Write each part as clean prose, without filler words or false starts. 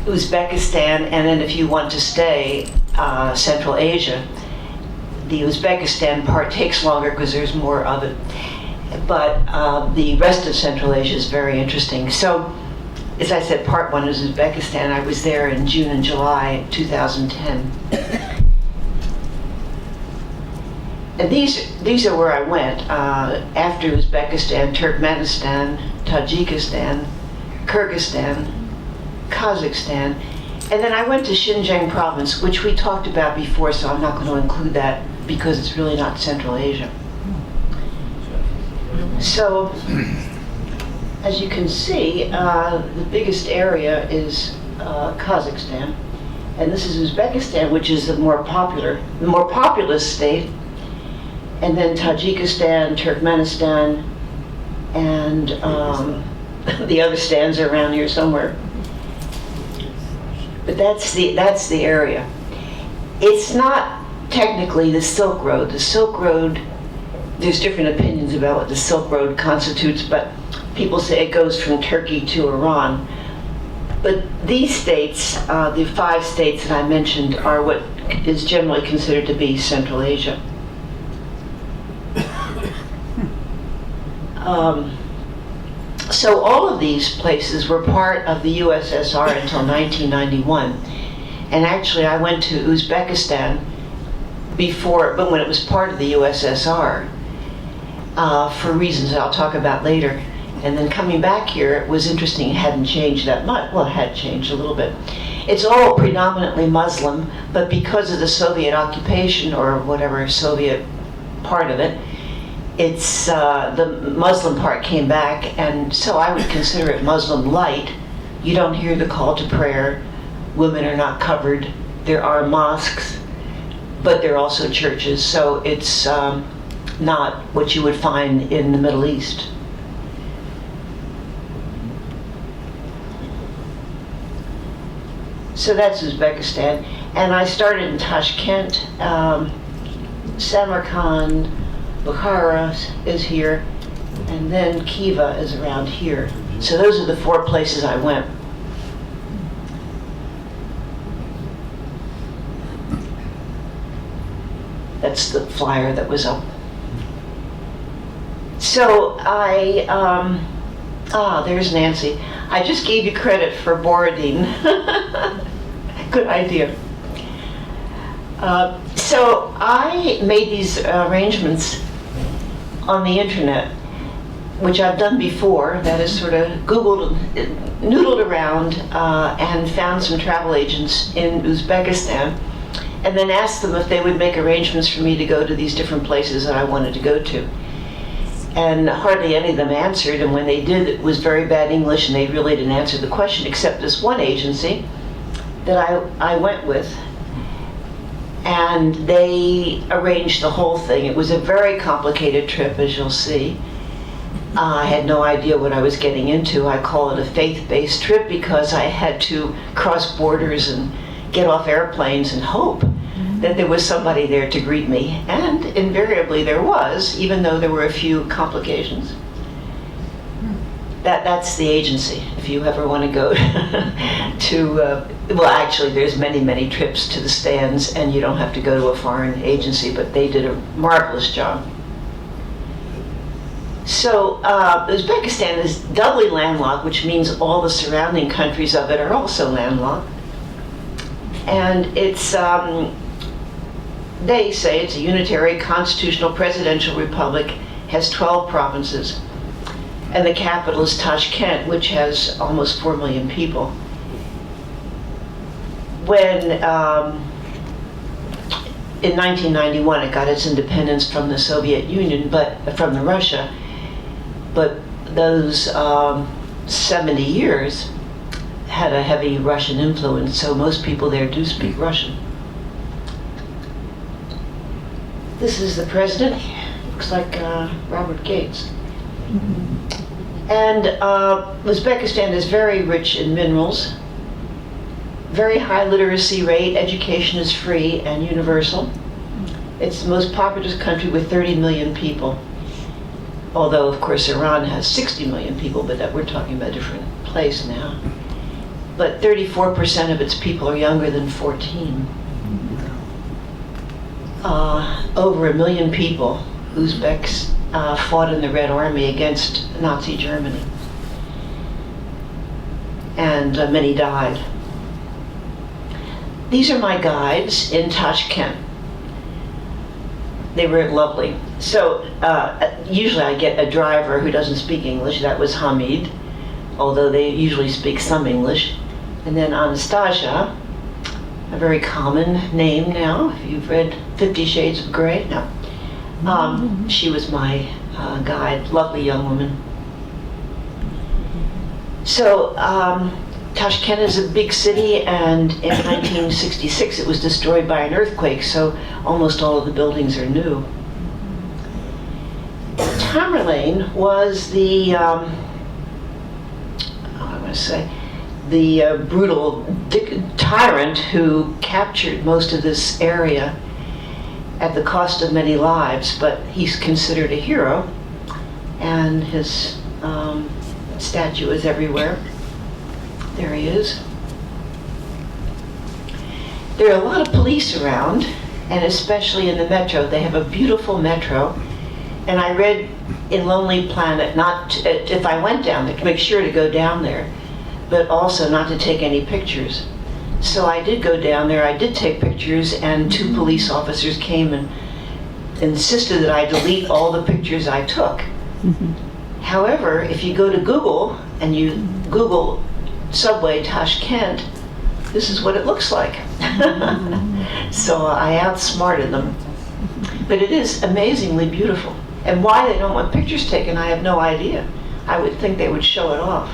Uzbekistan, and then if you want to stay Central Asia, the Uzbekistan part takes longer because there's more of it. But the rest of Central Asia is very interesting. So, as I said, part one is Uzbekistan. I was there in June and July 2010. And these are where I went. After Uzbekistan, Turkmenistan, Tajikistan, Kyrgyzstan, Kazakhstan, and then I went to Xinjiang province, which we talked about before, so I'm not going to include that because it's really not Central Asia. So, as you can see, the biggest area is Kazakhstan, and this is Uzbekistan, which is the more populous state, and then Tajikistan, Turkmenistan, and the other stands are around here somewhere. But that's the area. It's not technically the Silk Road. The Silk Road, there's different opinions about what the Silk Road constitutes, but people say it goes from Turkey to Iran. But these states, the 5 states that I mentioned, are what is generally considered to be Central Asia. So all of these places were part of the USSR until 1991. And actually I went to Uzbekistan but when it was part of the USSR, for reasons I'll talk about later. And then coming back here, it was interesting, it hadn't changed that much. Well, it had changed a little bit. It's all predominantly Muslim, but because of the Soviet occupation, or whatever Soviet part of it, it's the Muslim part came back, and so I would consider it Muslim light. You don't hear the call to prayer. Women are not covered. There are mosques, but there are also churches, so it's not what you would find in the Middle East. So that's Uzbekistan, and I started in Tashkent, Samarkand, Bukhara is here, and then Khiva is around here. So those are the 4 places I went. That's the flyer that was up. So there's Nancy. I just gave you credit for Borodin. Good idea. So I made these arrangements on the internet, which I've done before. That is, sort of noodled around and found some travel agents in Uzbekistan, and then asked them if they would make arrangements for me to go to these different places that I wanted to go to. And hardly any of them answered, and when they did, it was very bad English, and they really didn't answer the question, except this one agency that I went with. And they arranged the whole thing. It was a very complicated trip, as you'll see. I had no idea what I was getting into. I call it a faith-based trip because I had to cross borders and get off airplanes and hope that there was somebody there to greet me. And invariably there was, even though there were a few complications. That's the agency, if you ever want to go to, well, actually there's many trips to the stands, and you don't have to go to a foreign agency, but they did a marvelous job. So Uzbekistan is doubly landlocked, which means all the surrounding countries of it are also landlocked. And it's, they say it's a unitary constitutional presidential republic, has 12 provinces. And the capital is Tashkent, which has almost 4 million people. When, in 1991, it got its independence from the Soviet Union, from Russia, but those 70 years had a heavy Russian influence, so most people there do speak Russian. This is the president. Looks like Robert Gates. And Uzbekistan is very rich in minerals, very high literacy rate, education is free and universal. It's the most populous country with 30 million people. Although, of course, Iran has 60 million people, but we're talking about a different place now. but 34% of its people are younger than 14. Over 1 million people, Uzbeks, fought in the Red Army against Nazi Germany. And many died. These are my guides in Tashkent. They were lovely. So usually I get a driver who doesn't speak English. That was Hamid, although they usually speak some English. And then Anastasia, a very common name now. If you've read 50 Shades of Grey, no. She was my guide, lovely young woman. So Tashkent is a big city, and in 1966 it was destroyed by an earthquake, so almost all of the buildings are new. Tamerlane was the, the brutal tyrant who captured most of this area at the cost of many lives, but he's considered a hero, and his statue is everywhere. There he is. There are a lot of police around, and especially in the metro. They have a beautiful metro, and I read in Lonely Planet, not if I went down there, to make sure to go down there, but also not to take any pictures. So I did go down there, I did take pictures, and 2 police officers came and insisted that I delete all the pictures I took. However, if you go to Google and you Google subway Tashkent, this is what it looks like. So I outsmarted them. But it is amazingly beautiful. And why they don't want pictures taken, I have no idea. I would think they would show it off.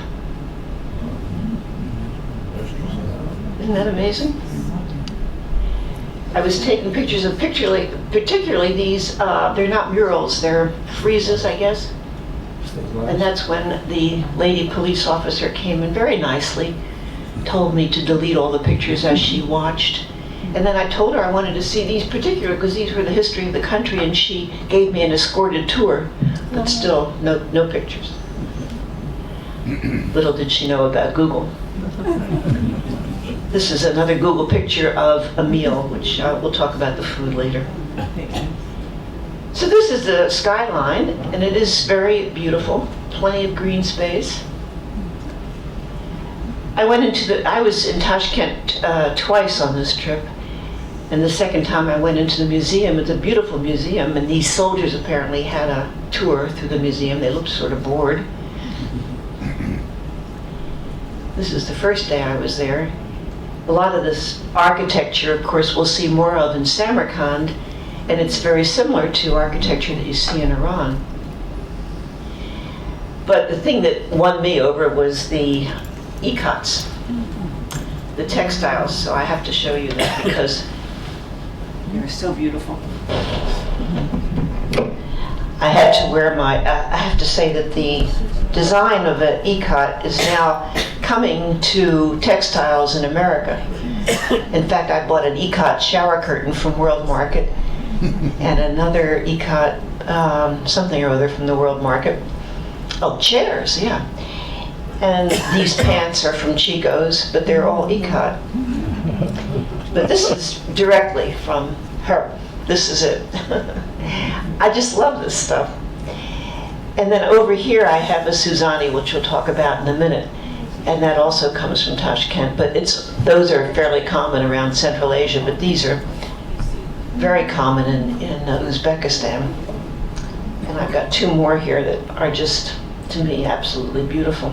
Isn't that amazing? I was taking pictures of particularly these, they're not murals, they're friezes, I guess. And that's when the lady police officer came in very nicely, told me to delete all the pictures as she watched. And then I told her I wanted to see these particular, because these were the history of the country, and she gave me an escorted tour, but still no pictures. Little did she know about Google. This is another Google picture of a meal, which we'll talk about the food later. So this is the skyline, and it is very beautiful, plenty of green space. I was in Tashkent twice on this trip, and the second time I went into the museum. It's a beautiful museum, and these soldiers apparently had a tour through the museum. They looked sort of bored. This is the first day I was there. A lot of this architecture, of course, we'll see more of in Samarkand, and it's very similar to architecture that you see in Iran. But the thing that won me over was the ikats, the textiles. So I have to show you that because they're so beautiful. I had to wear I have to say that the design of an ikat is now coming to textiles in America. In fact, I bought an ikat shower curtain from World Market and another ikat something or other from the World Market. Oh, chairs, yeah. And these pants are from Chico's, but they're all ikat. But this is directly from her. This is it. I just love this stuff. And then over here I have a Suzani, which we'll talk about in a minute. And that also comes from Tashkent. But those are fairly common around Central Asia, but these are very common in Uzbekistan. And I've got 2 more here that are just, to me, absolutely beautiful.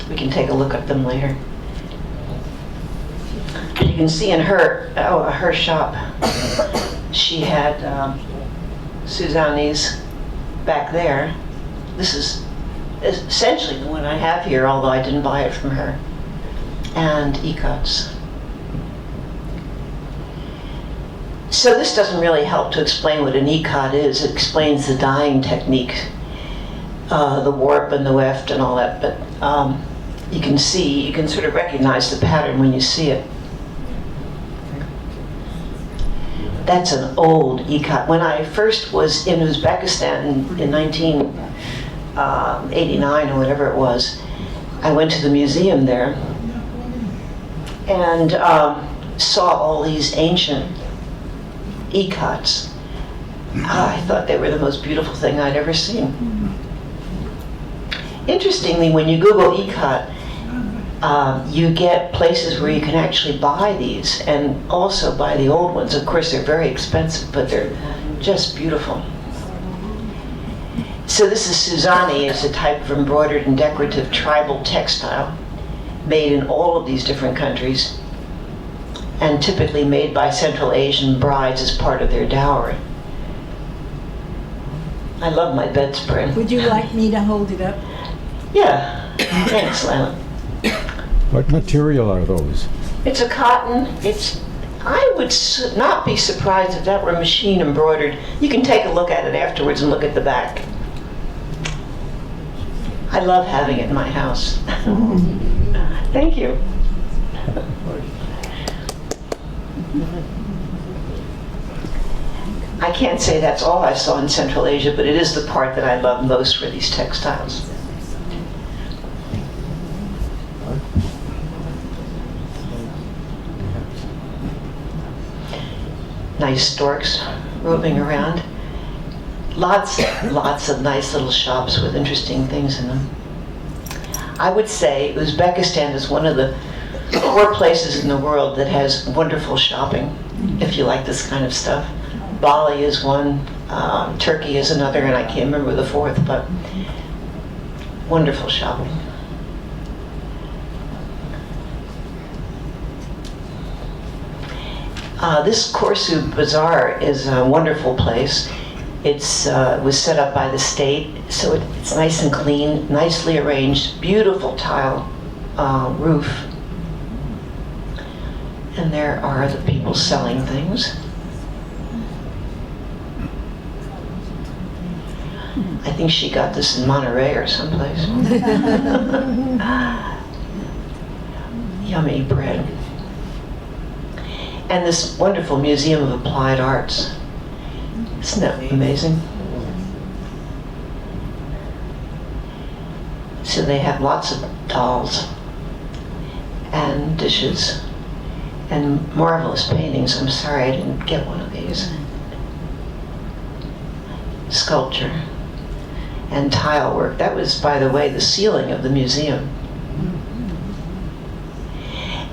We can take a look at them later. You can see in her shop, she had Suzanis back there. This is essentially the one I have here, although I didn't buy it from her. And ikats. So this doesn't really help to explain what an ikat is. It explains the dyeing technique, the warp and the weft and all that, but you can sort of recognize the pattern when you see it. That's an old ikat. When I first was in Uzbekistan in 1989 or whatever it was, I went to the museum there and saw all these ancient ikats. I thought they were the most beautiful thing I'd ever seen. Interestingly, when you Google ikat, you get places where you can actually buy these and also buy the old ones. Of course, they're very expensive, but they're just beautiful. So this is Suzani. It's a type of embroidered and decorative tribal textile made in all of these different countries and typically made by Central Asian brides as part of their dowry. I love my bedspread. Would you like me to hold it up? Yeah, thanks, Lila. What material are those? It's a cotton. I would not be surprised if that were machine embroidered. You can take a look at it afterwards and look at the back. I love having it in my house. Thank you. I can't say that's all I saw in Central Asia, but it is the part that I love most, were these textiles. Nice storks roving around. Lots of nice little shops with interesting things in them. I would say Uzbekistan is one of the 4 places in the world that has wonderful shopping, if you like this kind of stuff. Bali is one, Turkey is another, and I can't remember the 4th, but wonderful shopping. This Korsu Bazaar is a wonderful place. It was set up by the state, so it's nice and clean, nicely arranged, beautiful tile roof. And there are the people selling things. I think she got this in Monterey or someplace. Yummy bread. And this wonderful Museum of Applied Arts. Isn't that amazing? So they have lots of dolls and dishes and marvelous paintings. I'm sorry I didn't get one of these. Sculpture and tile work. That was, by the way, the ceiling of the museum.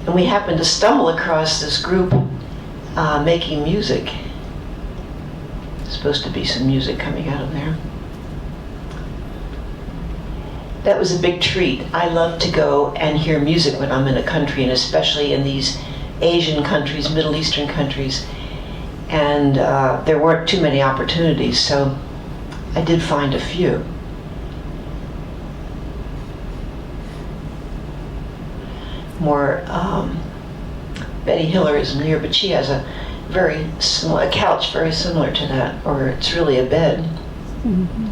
And we happened to stumble across this group making music. Supposed to be some music coming out of there. That was a big treat. I love to go and hear music when I'm in a country, and especially in these Asian countries, Middle Eastern countries. And there weren't too many opportunities, so I did find a few. More Betty Hiller isn't here, but she has a couch very similar to that, or it's really a bed. Mm-hmm.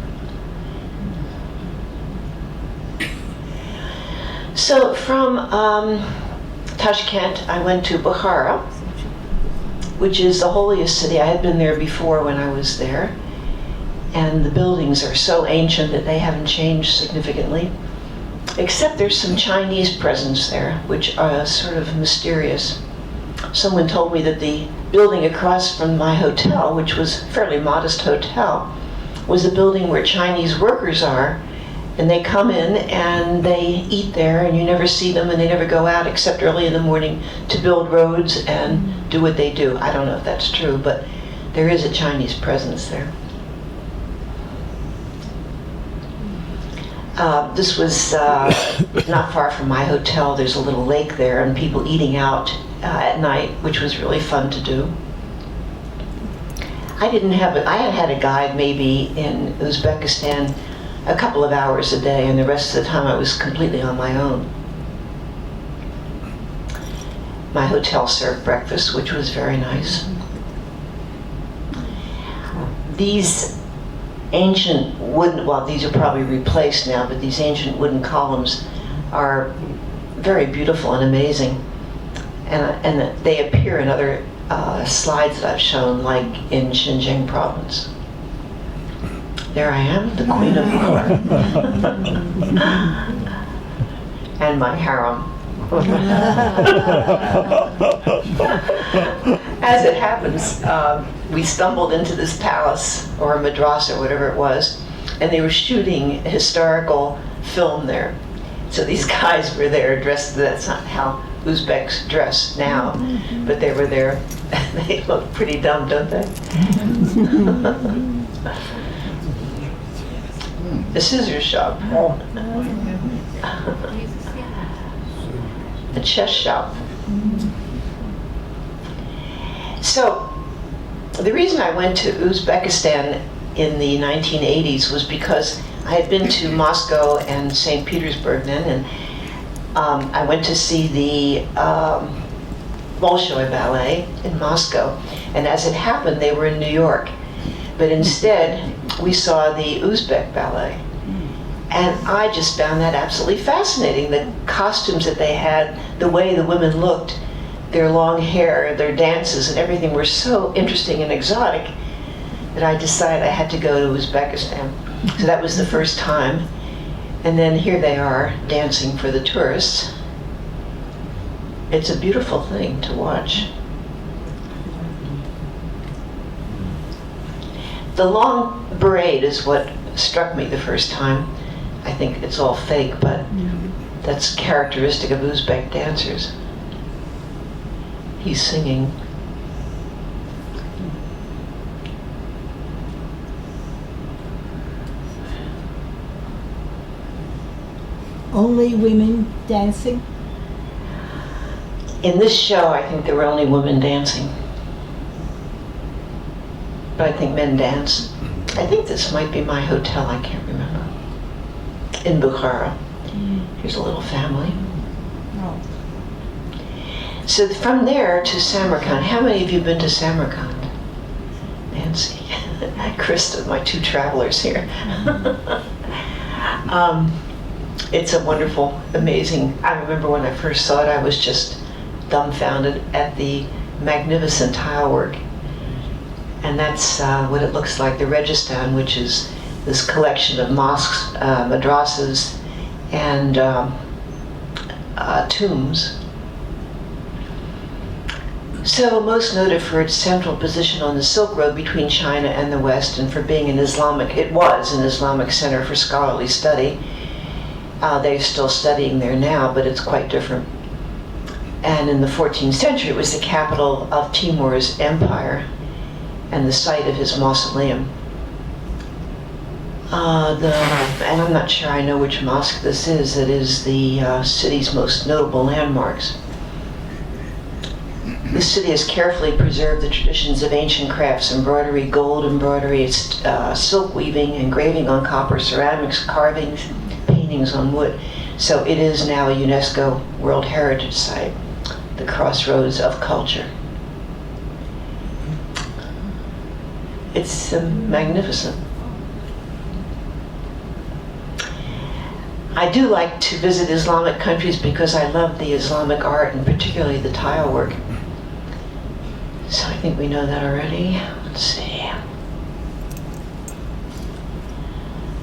So from Tashkent, I went to Bukhara, which is the holiest city. I had been there before when I was there, and the buildings are so ancient that they haven't changed significantly, except there's some Chinese presence there, which are sort of mysterious. Someone told me that the building across from my hotel, which was a fairly modest hotel, was a building where Chinese workers are, and they come in and they eat there, and you never see them, and they never go out except early in the morning to build roads and do what they do. I don't know if that's true, but there is a Chinese presence there. This was not far from my hotel. There's a little lake there and people eating out at night, which was really fun to do. I had a guide maybe in Uzbekistan a couple of hours a day, and the rest of the time I was completely on my own. My hotel served breakfast, which was very nice. These ancient wooden, well, these are probably replaced now, but these ancient wooden columns are very beautiful and amazing. And they appear in other slides that I've shown, like in Xinjiang province. There I am, the Queen of War. and my harem. As it happens, we stumbled into this palace, or a madrasa, whatever it was, and they were shooting a historical film there. So these guys were there dressed, that's not how Uzbeks dress now, but they were there. They look pretty dumb, don't they? A scissor shop. A chess shop. So, the reason I went to Uzbekistan in the 1980s was because I had been to Moscow and St. Petersburg then, and I went to see the Bolshoi Ballet in Moscow. And as it happened, they were in New York. But instead, we saw the Uzbek Ballet. And I just found that absolutely fascinating. The costumes that they had, the way the women looked, their long hair, their dances, and everything were so interesting and exotic that I decided I had to go to Uzbekistan. So that was the first time. And then here they are dancing for the tourists. It's a beautiful thing to watch. The long braid is what struck me the first time. I think it's all fake, but that's characteristic of Uzbek dancers. He's singing. Only women dancing? In this show, I think there were only women dancing. But I think men dance. I think this might be my hotel, I can't remember. In Bukhara. Here's a little family. Oh. So from there to Samarkand, how many of you been to Samarkand? Nancy, Krista, my two travelers here. It's a wonderful, amazing, I remember when I first saw it, I was just dumbfounded at the magnificent tile work. And that's what it looks like, the Registan, which is this collection of mosques, madrasas, and tombs. So most noted for its central position on the Silk Road between China and the West, and for being an it was an Islamic center for scholarly study. They're still studying there now, but it's quite different. And in the 14th century, it was the capital of Timur's empire and the site of his mausoleum. And I'm not sure I know which mosque this is. It is the city's most notable landmarks. The city has carefully preserved the traditions of ancient crafts, embroidery, gold embroidery, silk weaving, engraving on copper, ceramics, carvings, paintings on wood. So it is now a UNESCO World Heritage Site, the crossroads of culture. It's magnificent. I do like to visit Islamic countries because I love the Islamic art, and particularly the tile work. So I think we know that already. Let's see.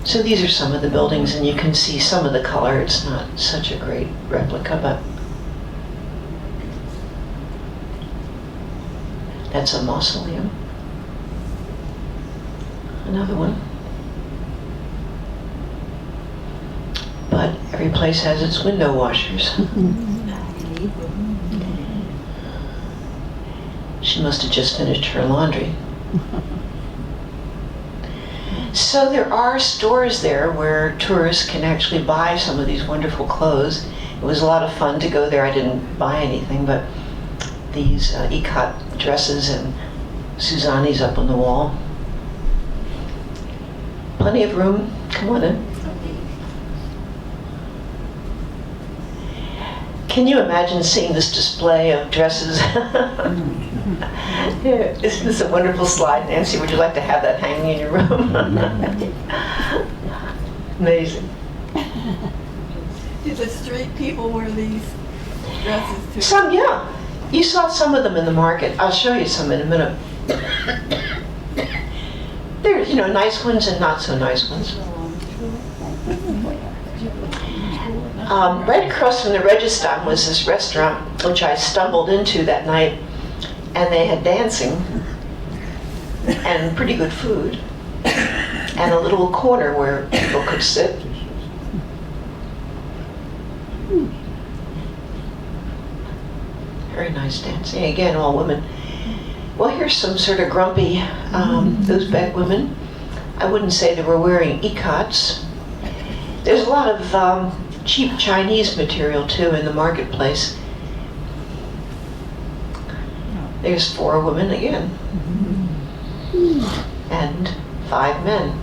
So these are some of the buildings, and you can see some of the color. It's not such a great replica, but that's a mausoleum. Another one. But every place has its window washers. She must have just finished her laundry. So there are stores there where tourists can actually buy some of these wonderful clothes. It was a lot of fun to go there. I didn't buy anything, but these ikat dresses and Suzani's up on the wall. Plenty of room. Come on in. Can you imagine seeing this display of dresses? Yeah, isn't this a wonderful slide, Nancy? Would you like to have that hanging in your room? Amazing. Do the street people wear these dresses too? Some, yeah. You saw some of them in the market. I'll show you some in a minute. There's, nice ones and not so nice ones. Right across from the Registan was this restaurant, which I stumbled into that night, and they had dancing and pretty good food, and a little corner where people could sit. Very nice dancing. Again, all women. Well, here's some sort of grumpy Uzbek women. I wouldn't say they were wearing ikats. There's a lot of cheap Chinese material too in the marketplace. There's 4 women again. And 5 men.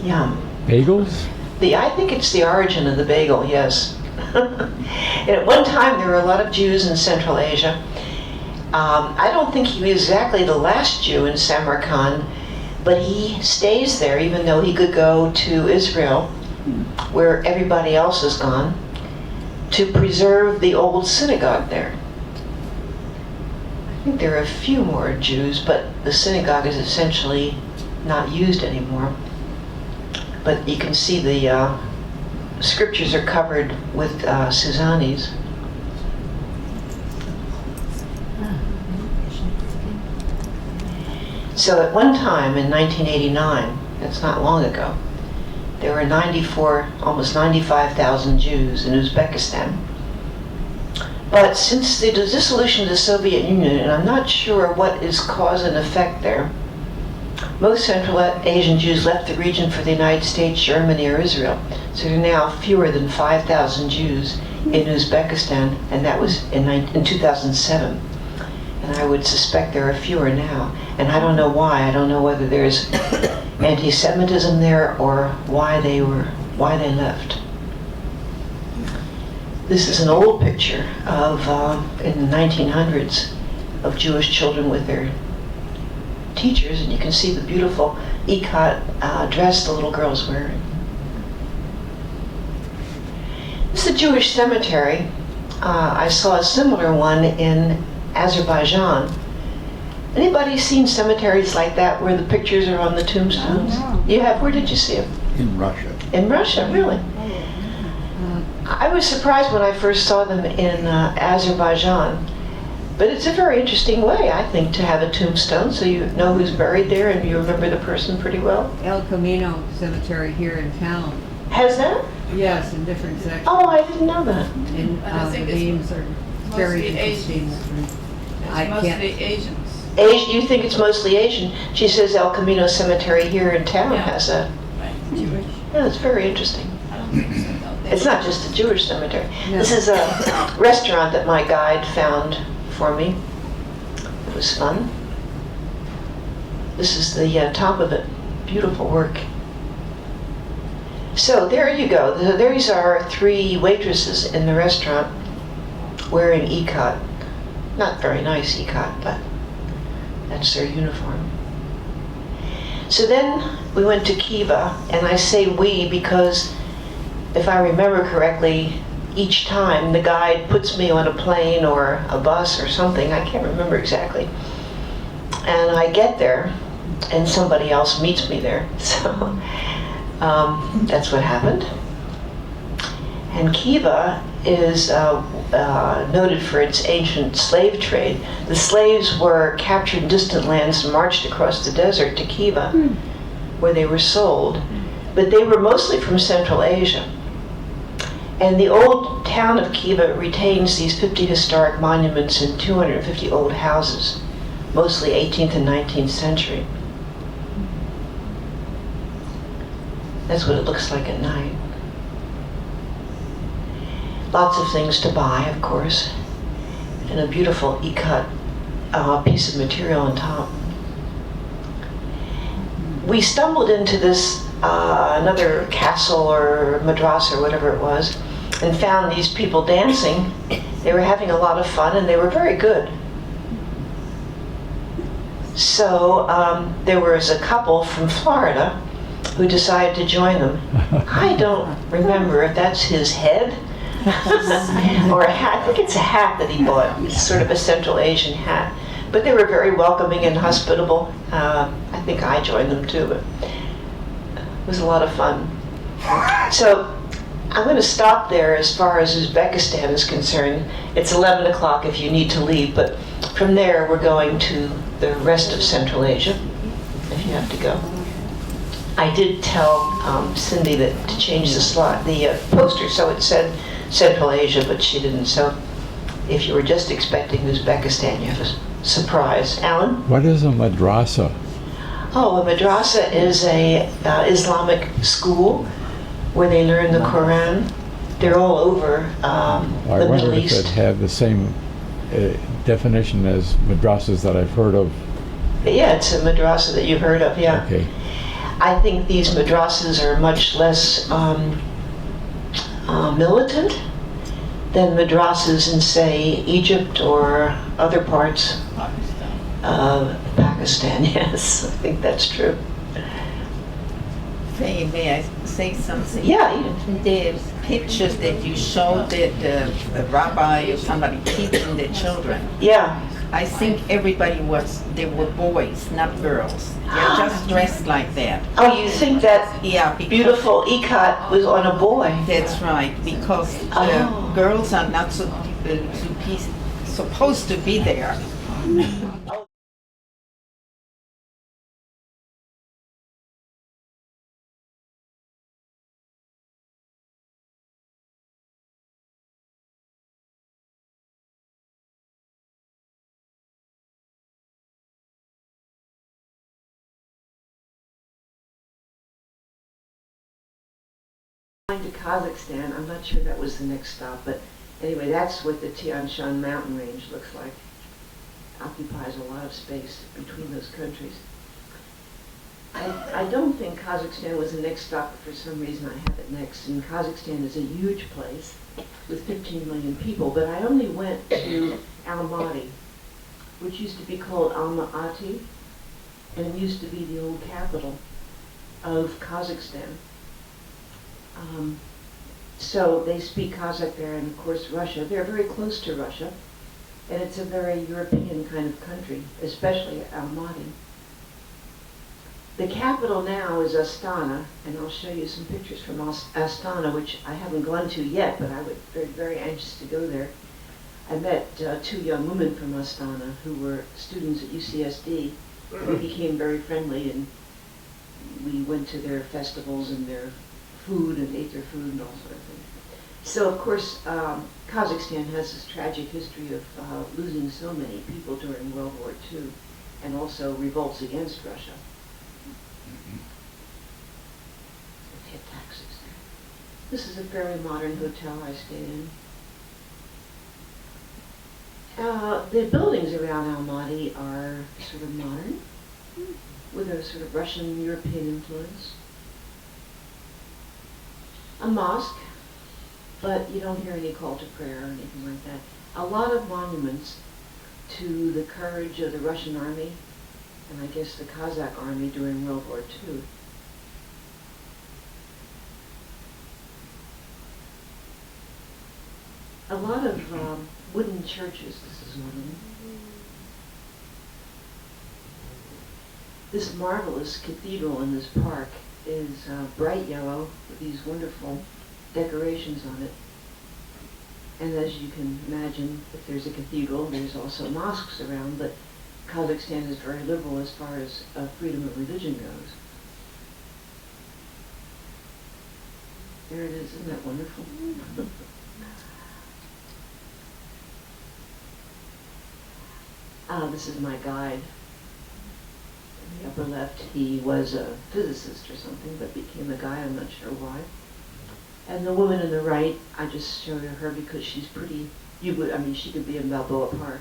Yum. Bagels? I think it's the origin of the bagel, yes. And at one time there were a lot of Jews in Central Asia. I don't think he was exactly the last Jew in Samarkand, but he stays there even though he could go to Israel, where everybody else has gone, to preserve the old synagogue there. I think there are a few more Jews, but the synagogue is essentially not used anymore. But you can see the scriptures are covered with Susanis. So at one time in 1989, that's not long ago, there were almost 95,000 Jews in Uzbekistan. But since the dissolution of the Soviet Union, and I'm not sure what is cause and effect there, most Central Asian Jews left the region for the United States, Germany, or Israel. So there are now fewer than 5,000 Jews in Uzbekistan, and that was in 2007. And I would suspect there are fewer now. And I don't know why. I don't know whether there's anti-Semitism there or why they left. This is an old picture of in the 1900s of Jewish children with their teachers, and you can see the beautiful ikat dress the little girl's wearing. This is a Jewish cemetery. I saw a similar one in Azerbaijan. Anybody seen cemeteries like that where the pictures are on the tombstones? No. You have? Where did you see them? In Russia. In Russia, really? I was surprised when I first saw them in Azerbaijan. But it's a very interesting way, I think, to have a tombstone so you know who's buried there and you remember the person pretty well. El Camino Cemetery here in town. Has that? Yes, in different sections. Oh, I didn't know that. And I think the it's names are very mostly interesting. Asians. I It's mostly can't. Asians. You think it's mostly Asian. She says El Camino Cemetery here in town Yeah. has a... Right, Jewish. Yeah, it's very interesting. I don't think so, though. It's not just a Jewish cemetery. No. This is a restaurant that my guide found for me. It was fun. This is the top of it. Beautiful work. So there you go. These are 3 waitresses in the restaurant wearing ikat. Not very nice ikat, but that's their uniform. So then we went to Kiva, and I say we because if I remember correctly, each time the guide puts me on a plane or a bus or something, I can't remember exactly, and I get there and somebody else meets me there. So that's what happened. And Kiva is noted for its ancient slave trade. The slaves were captured in distant lands and marched across the desert to Kiva, where they were sold. But they were mostly from Central Asia. And the old town of Kiva retains these 50 historic monuments and 250 old houses, mostly 18th and 19th century. That's what it looks like at night. Lots of things to buy, of course, and a beautiful ikat piece of material on top. We stumbled into this another castle or madrasa or whatever it was, and found these people dancing. They were having a lot of fun and they were very good. So there was a couple from Florida who decided to join them. I don't remember if that's his head or a hat. I think it's a hat that he bought. It's sort of a Central Asian hat. But they were very welcoming and hospitable. I think I joined them too, but it was a lot of fun. So I'm going to stop there as far as Uzbekistan is concerned. It's 11 o'clock if you need to leave, but from there we're going to the rest of Central Asia, if you have to go. I did tell Cindy that to change the slot, the poster, so it said Central Asia, but she didn't. So if you were just expecting Uzbekistan, you have a surprise. Alan? What is a madrasa? Oh, a madrasa is a Islamic school where they learn the Quran. They're all over I the wonder Middle if East. it had the same definition as madrasas that I've heard of. Yeah, it's a madrasa that you've heard of, yeah. Okay. I think these madrasas are much less militant than madrasas in, say, Egypt or other parts of Pakistan. Yes, I think that's true. Faye, may I say something? Yeah, The pictures that you showed that the rabbi or somebody teaching the children, yeah. I think they were boys, not girls. They're just dressed like that. Oh, you think that Yeah, because beautiful ikat was on a boy? that's right, because Oh. girls are not supposed to be there. To Kazakhstan, I'm not sure that was the next stop, but anyway, that's what the Tian Shan mountain range looks like. Occupies a lot of space between those countries. I don't think Kazakhstan was the next stop, but for some reason I have it next. And Kazakhstan is a huge place with 15 million people, but I only went to Almaty, which used to be called Alma-Ati, and it used to be the old capital of Kazakhstan. So they speak Kazakh there, and of course Russia. They're very close to Russia, and it's a very European kind of country, especially Almaty. The capital now is Astana, and I'll show you some pictures from Astana, which I haven't gone to yet, but I would be very anxious to go there. I met two young women from Astana who were students at UCSD. We became very friendly, and we went to their festivals and their food and ate their food and all sort of things. So of course, Kazakhstan has this tragic history of losing so many people during World War II, and also revolts against Russia. Let's hit taxis there. This is a very modern hotel I stayed in. The buildings around Almaty are sort of modern, with a sort of Russian European influence. A mosque, but you don't hear any call to prayer or anything like that. A lot of monuments to the courage of the Russian army, and I guess the Kazakh army during World War II. A lot of wooden churches, this is one of them. This marvelous cathedral in this park is bright yellow with these wonderful decorations on it. And as you can imagine, if there's a cathedral, there's also mosques around, but Kazakhstan is very liberal as far as freedom of religion goes. There it is, isn't that wonderful? This is my guide. In the upper left, he was a physicist or something, but became a guy, I'm not sure why. And the woman on the right, I just showed her because she's pretty, she could be in Balboa Park.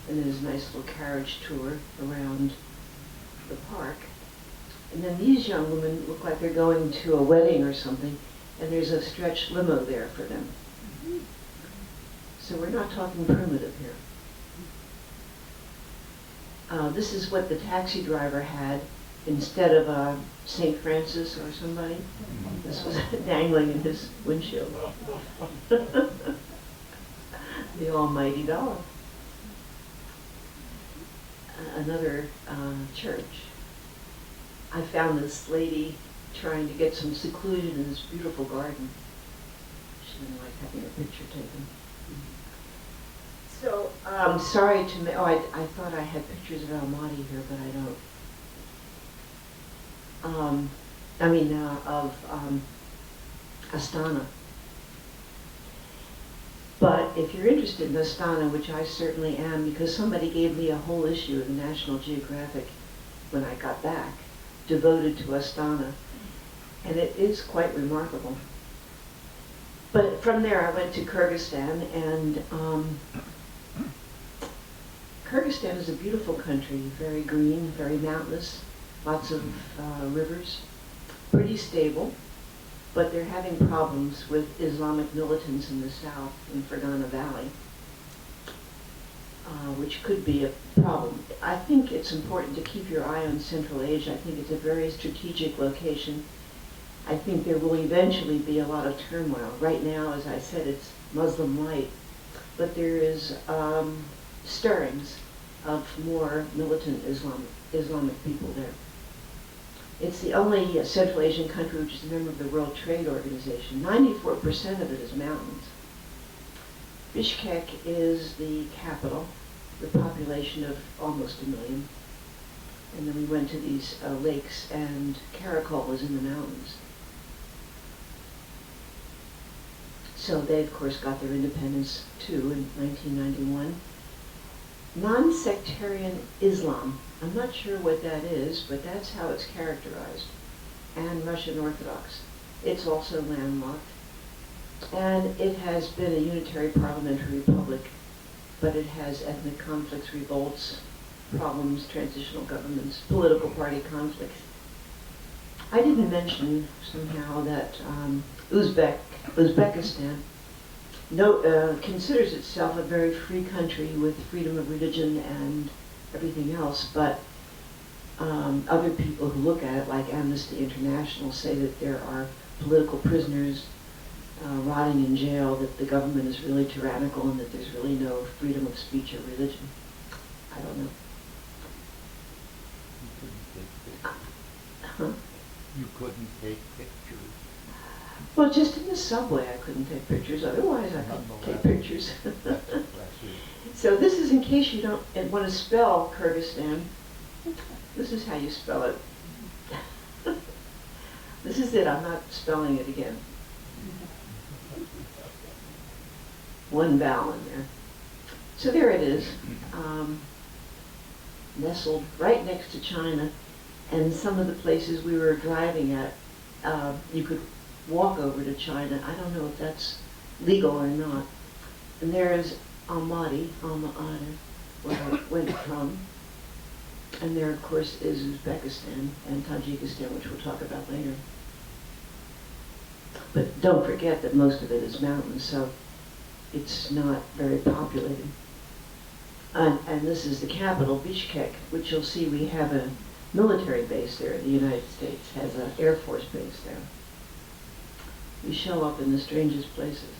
And there's a nice little carriage tour around the park. And then these young women look like they're going to a wedding or something, and there's a stretched limo there for them. So we're not talking primitive here. This is what the taxi driver had instead of St. Francis or somebody. This was dangling in his windshield. The almighty dollar. Another church. I found this lady trying to get some seclusion in this beautiful garden. She didn't like having a picture taken. So, sorry to, I thought I had pictures of Almaty here, but I don't. Of Astana. But if you're interested in Astana, which I certainly am, because somebody gave me a whole issue of National Geographic when I got back, devoted to Astana, and it is quite remarkable. But from there I went to Kyrgyzstan, and Kyrgyzstan is a beautiful country, very green, very mountainous, lots of rivers, pretty stable, but they're having problems with Islamic militants in the south, in Fergana Valley, which could be a problem. I think it's important to keep your eye on Central Asia. I think it's a very strategic location. I think there will eventually be a lot of turmoil. Right now, as I said, it's Muslim light, but there is stirrings of more militant Islamic people there. It's the only Central Asian country which is a member of the World Trade Organization. 94% of it is mountains. Bishkek is the capital, the population of almost 1 million. And then we went to these lakes, and Karakol is in the mountains. So they, of course, got their independence, too, in 1991. Non-sectarian Islam. I'm not sure what that is, but that's how it's characterized. And Russian Orthodox. It's also landlocked. And it has been a unitary parliamentary republic, but it has ethnic conflicts, revolts, problems, transitional governments, political party conflicts. I didn't mention somehow that Uzbekistan considers itself a very free country with freedom of religion and everything else, but other people who look at it, like Amnesty International, say that there are political prisoners rotting in jail, that the government is really tyrannical, and that there's really no freedom of speech or religion. I don't know. Huh? You couldn't take pictures. Well, just in the subway I couldn't take pictures, otherwise I could take pictures. So this is in case you don't want to spell Kyrgyzstan. This is how you spell it. This is it, I'm not spelling it again. One vowel in there. So there it is, nestled right next to China, and some of the places we were driving at, you could walk over to China. I don't know if that's legal or not. And there's Almaty, where I went from. And there, of course, is Uzbekistan and Tajikistan, which we'll talk about later. But don't forget that most of it is mountains, so it's not very populated. And this is the capital, Bishkek, which you'll see we have a military base there. The United States has an Air Force base there. We show up in the strangest places.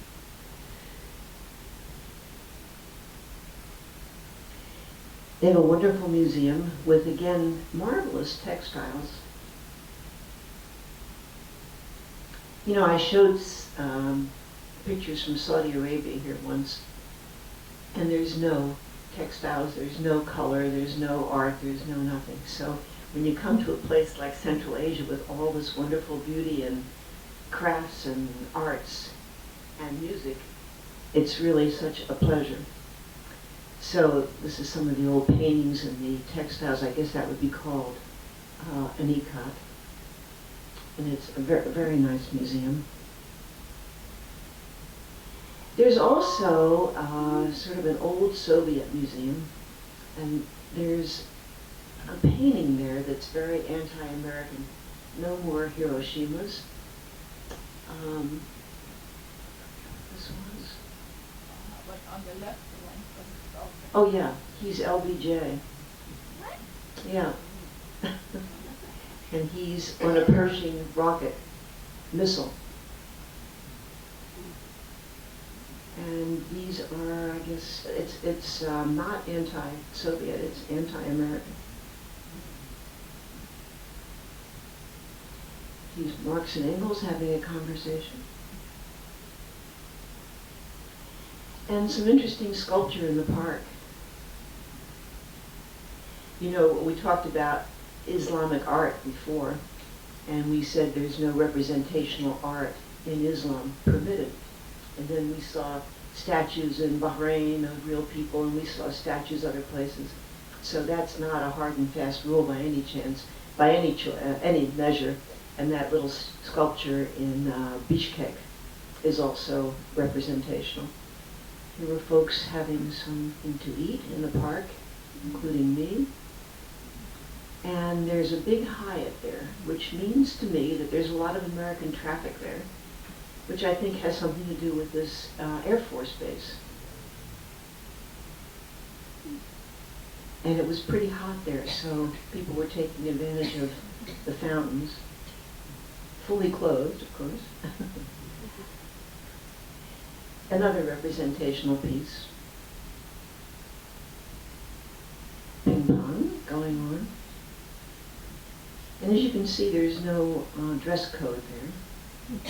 They have a wonderful museum with, again, marvelous textiles. You know, I showed pictures from Saudi Arabia here once, and there's no textiles, there's no color, there's no art, there's no nothing. So when you come to a place like Central Asia with all this wonderful beauty and crafts and arts and music, it's really such a pleasure. So this is some of the old paintings and the textiles. I guess that would be called an ikat. And it's a very, very nice museum. There's also sort of an old Soviet museum, and there's a painting there that's very anti-American. No more Hiroshimas. This was. But on the left, the one from Oh yeah, he's LBJ. What? Yeah. And he's on a Pershing rocket missile. And these are, I guess, it's not anti-Soviet, it's anti-American. These Marx and Engels having a conversation. And some interesting sculpture in the park. You know, we talked about Islamic art before, and we said there's no representational art in Islam permitted. And then we saw statues in Bahrain of real people, and we saw statues other places. So that's not a hard and fast rule by any chance, by any measure. And that little sculpture in Bishkek is also representational. There were folks having something to eat in the park, including me. And there's a big Hyatt there, which means to me that there's a lot of American traffic there, which I think has something to do with this Air Force base. And it was pretty hot there, so people were taking advantage of the fountains, fully clothed, of course. Another representational piece. Ping pong going on. And as you can see, there's no dress code there.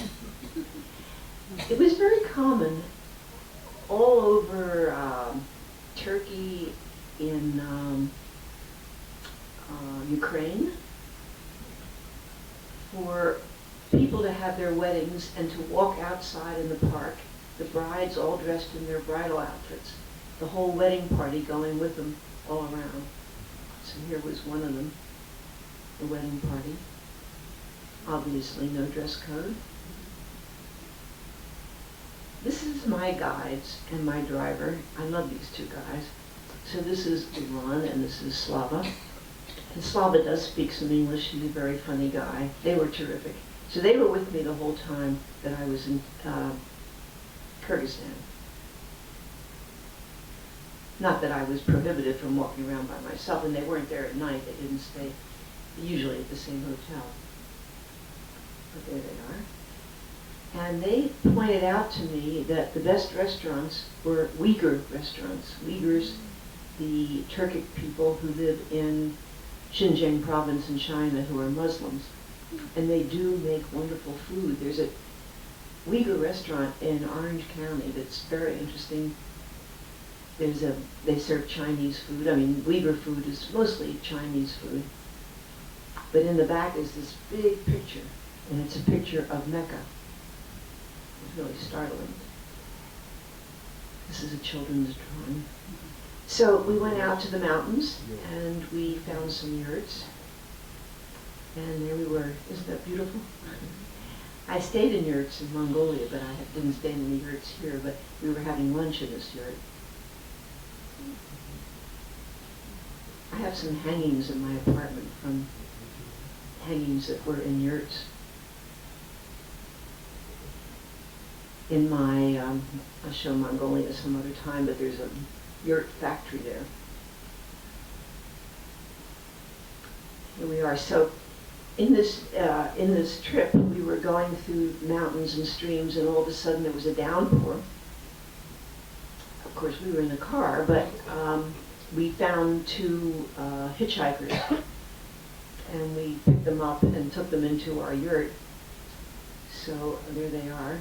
It was very common all over Turkey, in Ukraine, for people to have their weddings and to walk outside in the park, the brides all dressed in their bridal outfits, the whole wedding party going with them all around. So here was one of them, the wedding party. Obviously no dress code. This is my guides and my driver. I love these two guys. So this is Ivan and this is Slava. And Slava does speak some English. He's a very funny guy. They were terrific. So they were with me the whole time that I was in Kyrgyzstan. Not that I was prohibited from walking around by myself, and they weren't there at night. They didn't stay usually at the same hotel. But there they are. And they pointed out to me that the best restaurants were Uyghur restaurants. Uyghurs, the Turkic people who live in Xinjiang province in China who are Muslims. And they do make wonderful food. There's a Uyghur restaurant in Orange County that's very interesting. They serve Chinese food. I mean, Uyghur food is mostly Chinese food. But in the back is this big picture, and it's a picture of Mecca. It's really startling. This is a children's drawing. So we went out to the mountains, and we found some yurts. And there we were. Isn't that beautiful? I stayed in yurts in Mongolia, but I didn't stay in any yurts here, but we were having lunch in this yurt. I have some hangings in my apartment from hangings that were in yurts. In my, I'll show Mongolia some other time, but there's a yurt factory there. Here we are. So in this trip, we were going through mountains and streams, and all of a sudden there was a downpour. Of course, we were in the car, but we found two hitchhikers, and we picked them up and took them into our yurt. So there they are.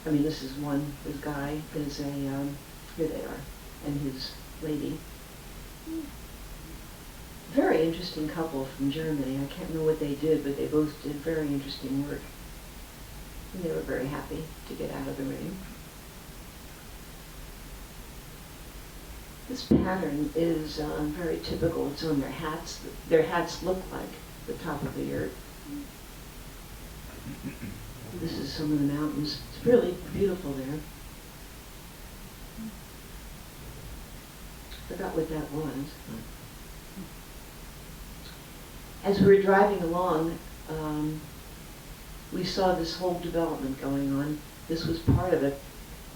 I mean, this is one. This guy is a. Here they are, and his lady. Very interesting couple from Germany. I can't know what they did, but they both did very interesting work. And they were very happy to get out of the rain. This pattern is very typical. It's on their hats. Their hats look like the top of the yurt. This is some of the mountains. It's really beautiful there. I forgot what that was. As we were driving along, we saw this whole development going on. This was part of it.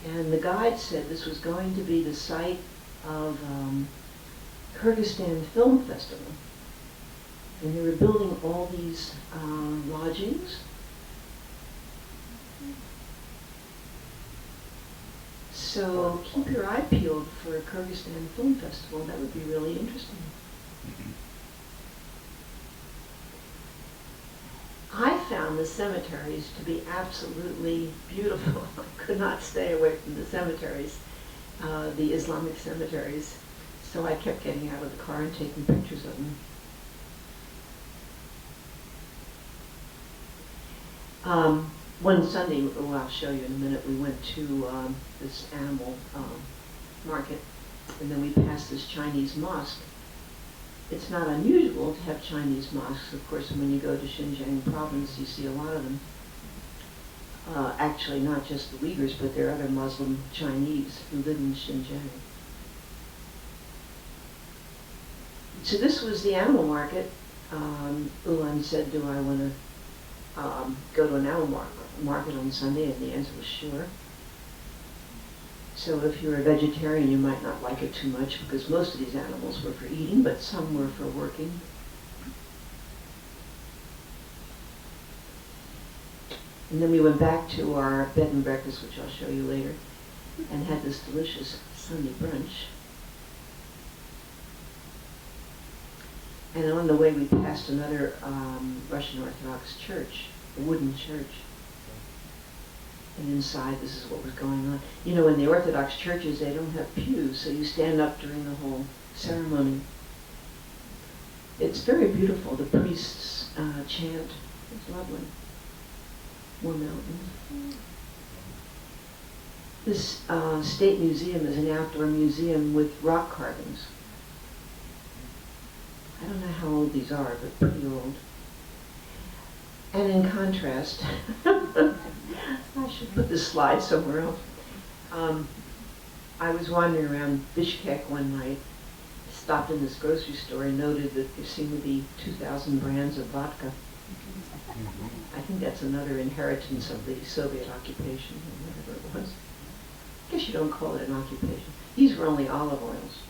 And the guide said this was going to be the site of Kyrgyzstan Film Festival. And they were building all these lodgings. So keep your eye peeled for a Kyrgyzstan Film Festival. That would be really interesting. I found found the cemeteries to be absolutely beautiful. I could not stay away from the cemeteries, the Islamic cemeteries. So I kept getting out of the car and taking pictures of them. One Sunday, I'll show you in a minute, we went to this animal market, and then we passed this Chinese mosque. It's not unusual to have Chinese mosques. Of course, when you go to Xinjiang province, you see a lot of them. Actually, not just the Uyghurs, but there are other Muslim Chinese who live in Xinjiang. So this was the animal market. Ulan said, do I want to go to an animal market on Sunday? And the answer was sure. So if you're a vegetarian, you might not like it too much because most of these animals were for eating, but some were for working. And then we went back to our bed and breakfast, which I'll show you later, and had this delicious Sunday brunch. And on the way, we passed another Russian Orthodox church, a wooden church. And inside, this is what was going on. You know, in the Orthodox churches, they don't have pews, so you stand up during the whole ceremony. It's very beautiful. The priests chant. It's lovely. More mountains. This State Museum is an outdoor museum with rock carvings. I don't know how old these are, but pretty old. And in contrast, I should put this slide somewhere else. I was wandering around Bishkek one night, stopped in this grocery store and noted that there seemed to be 2,000 brands of vodka. I think that's another inheritance of the Soviet occupation, or whatever it was. I guess you don't call it an occupation. These were only olive oils.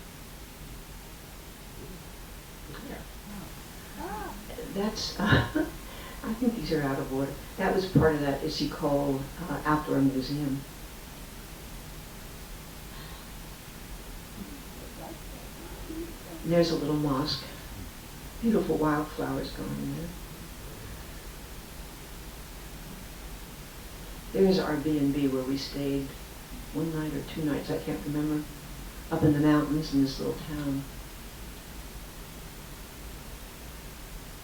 That's, I think these are out of order. That was part of that Isikol outdoor museum. And there's a little mosque. Beautiful wildflowers going in there. There's our B&B where we stayed one night or 2 nights, I can't remember, up in the mountains in this little town.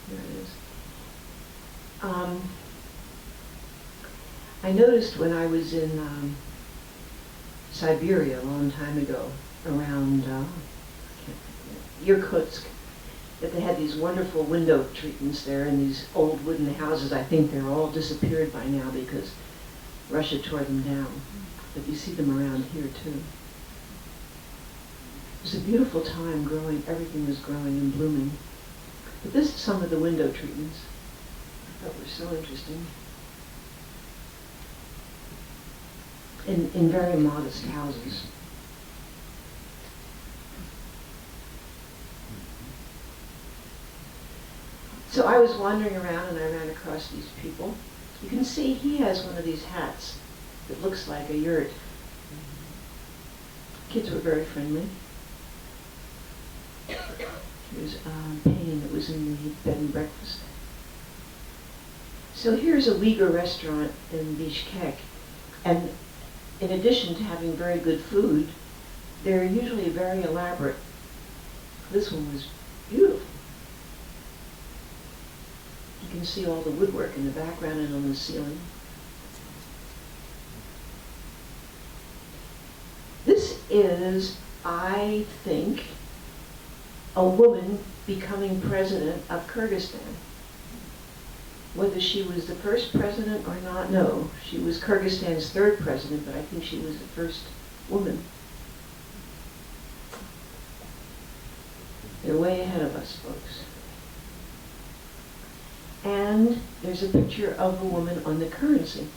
There it is. I noticed when I was in Siberia a long time ago, around Irkutsk, that they had these wonderful window treatments there in these old wooden houses. I think they're all disappeared by now because Russia tore them down. But you see them around here too. It was a beautiful time growing, everything was growing and blooming. But this is some of the window treatments I thought were so interesting. In very modest houses. So I was wandering around and I ran across these people. You can see he has one of these hats that looks like a yurt. Kids were very friendly. Here's Payne that was in the bed and breakfast. So here's a Uyghur restaurant in Bishkek, and in addition to having very good food, they're usually very elaborate. This one was beautiful. You can see all the woodwork in the background and on the ceiling. This is, I think, a woman becoming president of Kyrgyzstan. Whether she was the first president or not, no. She was Kyrgyzstan's 3rd president, but I think she was the first woman. They're way ahead of us, folks. And there's a picture of a woman on the currency.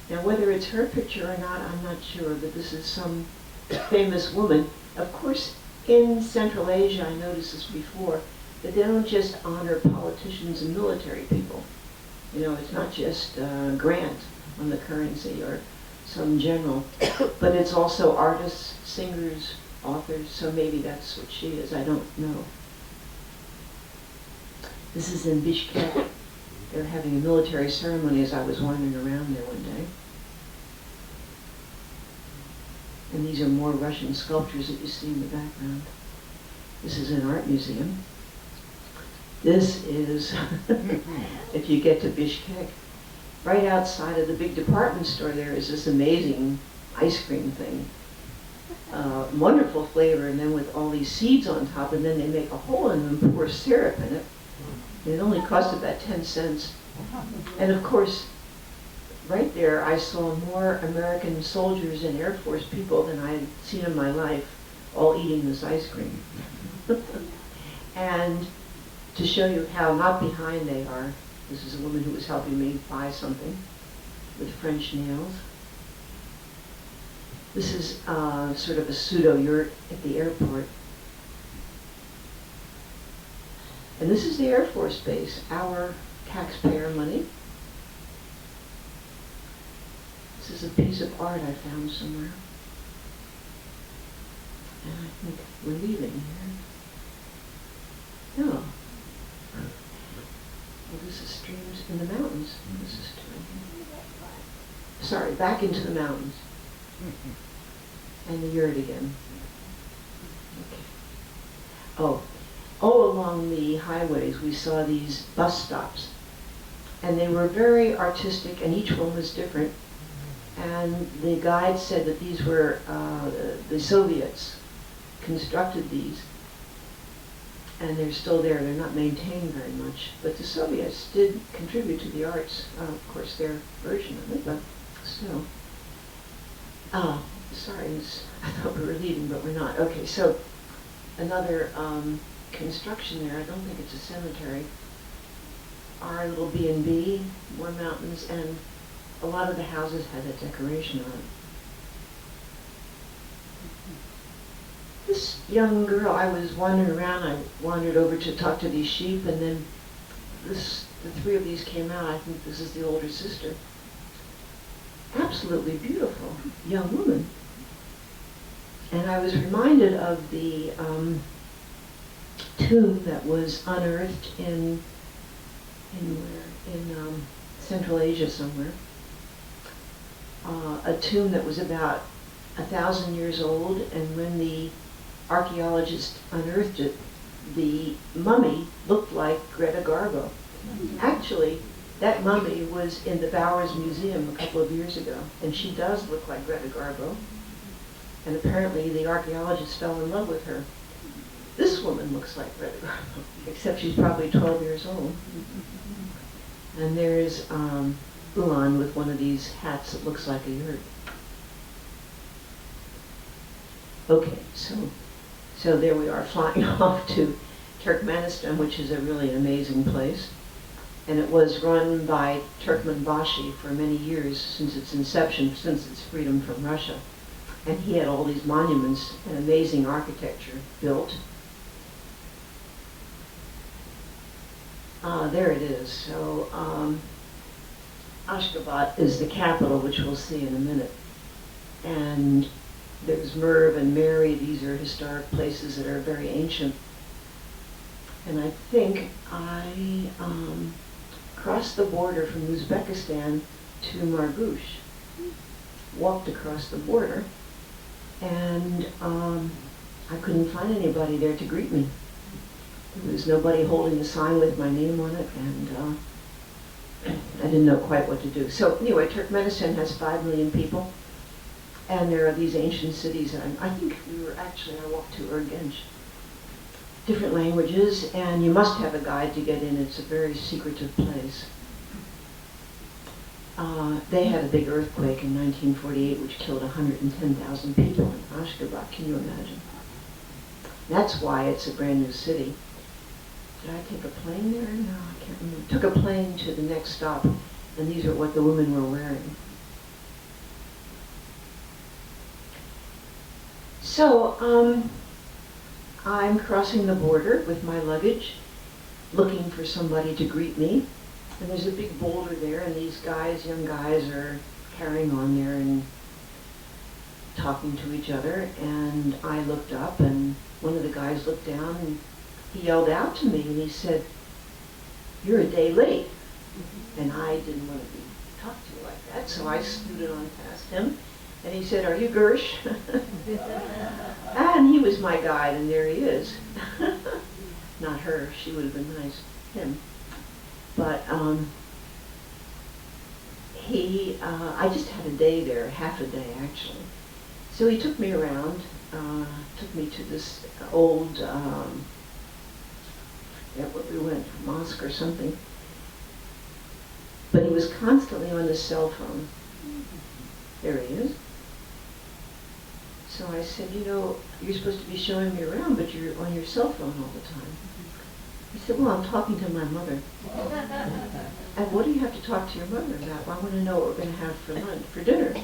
Now, whether it's her picture or not, I'm not sure, but this is some famous woman. Of course, in Central Asia, I noticed this before, that they don't just honor politicians and military people. You know, it's not just Grant on the currency or some general, but it's also artists, singers, authors, so maybe that's what she is, I don't know. This is in Bishkek. They were having a military ceremony as I was wandering around there one day. And these are more Russian sculptures that you see in the background. This is an art museum. This is, if you get to Bishkek, right outside of the big department store there is this amazing ice cream thing. Wonderful flavor, and then with all these seeds on top, and then they make a hole in them and pour syrup in it. And it only cost about 10 cents. And of course, right there I saw more American soldiers and Air Force people than I had seen in my life, all eating this ice cream. And to show you how not behind they are, this is a woman who was helping me buy something with French nails. This is sort of a pseudo-yurt at the airport. And this is the Air Force Base, our taxpayer money. This is a piece of art I found somewhere. And I think we're leaving here. No. Well, this is streams in the mountains. This is sorry, back into the mountains. And the yurt again. Okay. Oh, all along the highways we saw these bus stops. And they were very artistic, and each one was different. And the guide said that these were, the Soviets constructed these. And they're still there. They're not maintained very much. But the Soviets did contribute to the arts. Of course, their version of it, but still. Sorry, I thought we were leaving, but we're not. Okay, so another construction there. I don't think it's a cemetery. Our little B&B, more mountains, and a lot of the houses had a decoration on it. This young girl, I was wandering around, I wandered over to talk to these sheep, and then the three of these came out. I think this is the older sister. Absolutely beautiful young woman. And I was reminded of the tomb that was unearthed in CentralAsia somewhere. A tomb that was about 1,000 years old, and when the archaeologists unearthed it, the mummy looked like Greta Garbo. Actually, that mummy was in the Bowers Museum a couple of years ago, and she does look like Greta Garbo. And apparently the archaeologists fell in love with her. This woman looks like Greta Garbo, except she's probably 12 years old. And there's Ulan with one of these hats that looks like a yurt. Okay, so there we are flying off to Turkmenistan, which is a really amazing place. And it was run by Turkmenbashi for many years, since its inception, since its freedom from Russia. And he had all these monuments and amazing architecture built. There it is. So Ashgabat is the capital, which we'll see in a minute. And there's Merv and Mary. These are historic places that are very ancient. And I think I crossed the border from Uzbekistan to Margush, walked across the border, and I couldn't find anybody there to greet me. There was nobody holding a sign with my name on it, and I didn't know quite what to do. So anyway, Turkmenistan has 5 million people, and there are these ancient cities. And I think I walked to Urgench. Different languages, and you must have a guide to get in. It's a very secretive place. They had a big earthquake in 1948, which killed 110,000 people in Ashgabat. Can you imagine? That's why it's a brand new city. Did I take a plane there? No, I can't remember. Took a plane to the next stop, and these are what the women were wearing. So, I'm crossing the border with my luggage, looking for somebody to greet me. And there's a big boulder there, and these guys, young guys, are carrying on there and talking to each other. And I looked up, and one of the guys looked down, and he yelled out to me, and he said, "You're a day late." And I didn't want to be talked to like that, so I scooted on past him. And he said, "Are you Girsh?" And he was my guide, and there he is. Not her, she would have been nice, him. But I just had a day there, half a day actually. So he took me around, took me to this old, where we went, mosque or something. But he was constantly on the cell phone. There he is. So I said, you're supposed to be showing me around, but you're on your cell phone all the time. He said, well, I'm talking to my mother. And what do you have to talk to your mother about? Well, I want to know what we're going to have for lunch, for dinner.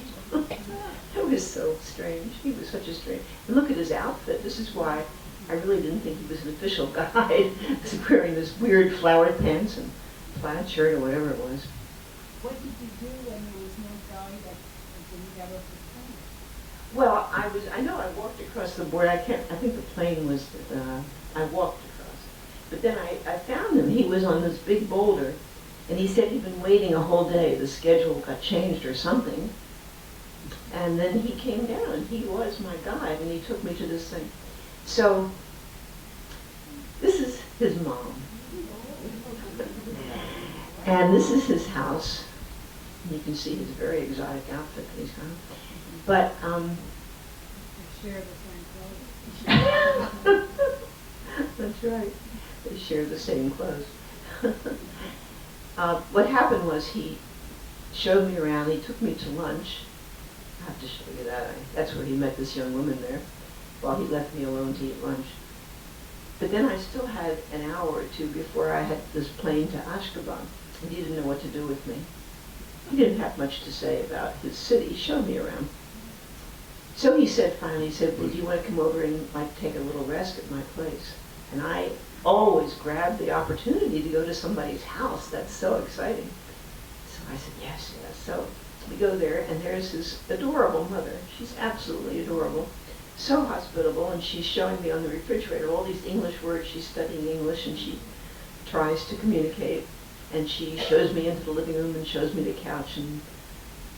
It was so strange. He was such a strange. And look at his outfit. This is why I really didn't think he was an official guide. He's wearing this weird flowered pants and plaid shirt or whatever it was. What did you do when there was no guide until you got off the plane? Well, I know I walked across the board. I think the plane was, I walked across. But then I found him. He was on this big boulder, and he said he'd been waiting a whole day. The schedule got changed or something. And then he came down, and he was my guide, and he took me to this thing. So, this is his mom. And this is his house. You can see his very exotic outfit that he's got. But, They share the same clothes. that's right. They share the same clothes. What happened was he showed me around. He took me to lunch. I have to show you that. That's where he met this young woman there while he left me alone to eat lunch. But then I still had an hour or two before I had this plane to Ashgabat, and he didn't know what to do with me. He didn't have much to say about his city. He showed me around. So he said finally, well, do you want to come over and take a little rest at my place? And I always grab the opportunity to go to somebody's house. That's so exciting. So I said, yes. So we go there, and there's this adorable mother. She's absolutely adorable. So hospitable, and she's showing me on the refrigerator all these English words. She's studying English, and she tries to communicate. And she shows me into the living room and shows me the couch and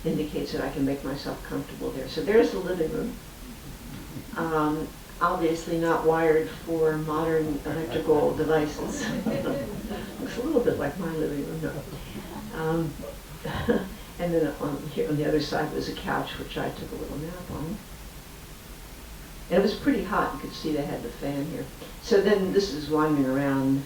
indicates that I can make myself comfortable there. So there's the living room. Obviously not wired for modern electrical devices. Looks a little bit like my living room, no. And then here on the other side was a couch, which I took a little nap on. And it was pretty hot. You could see they had the fan here. So then this is wandering around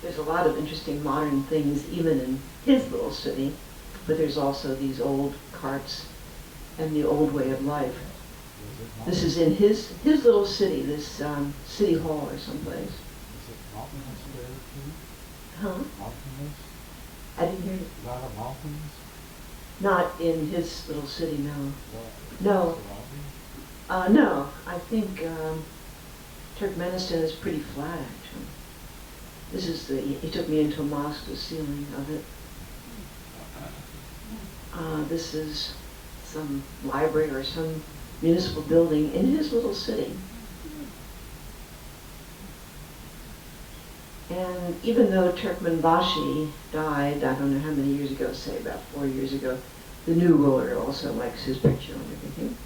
there's a lot of interesting modern things even in his little city, but there's also these old carts and the old way of life. This is in his little city, this city hall or someplace. Is it mountainous there too? Huh? Mountainous? I didn't hear you. A lot of mountains? Not in his little city, no. Well, No. No, I think Turkmenistan is pretty flat, actually. This is he took me into a mosque, the ceiling of it. This is some library or some municipal building in his little city. And even though Turkmenbashi died, I don't know how many years ago, say about 4 years ago, the new ruler also likes his picture and everything.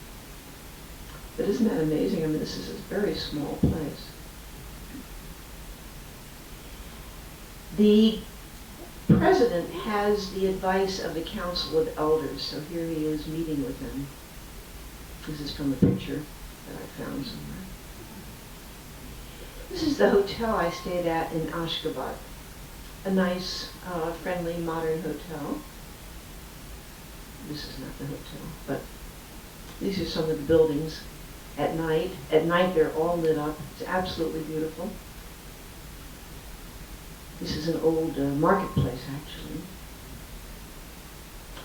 But isn't that amazing? I mean, this is a very small place. The president has the advice of the Council of Elders, so here he is meeting with them. This is from a picture that I found somewhere. This is the hotel I stayed at in Ashgabat. A nice, friendly, modern hotel. This is not the hotel, but these are some of the buildings at night. At night they're all lit up. It's absolutely beautiful. This is an old marketplace, actually.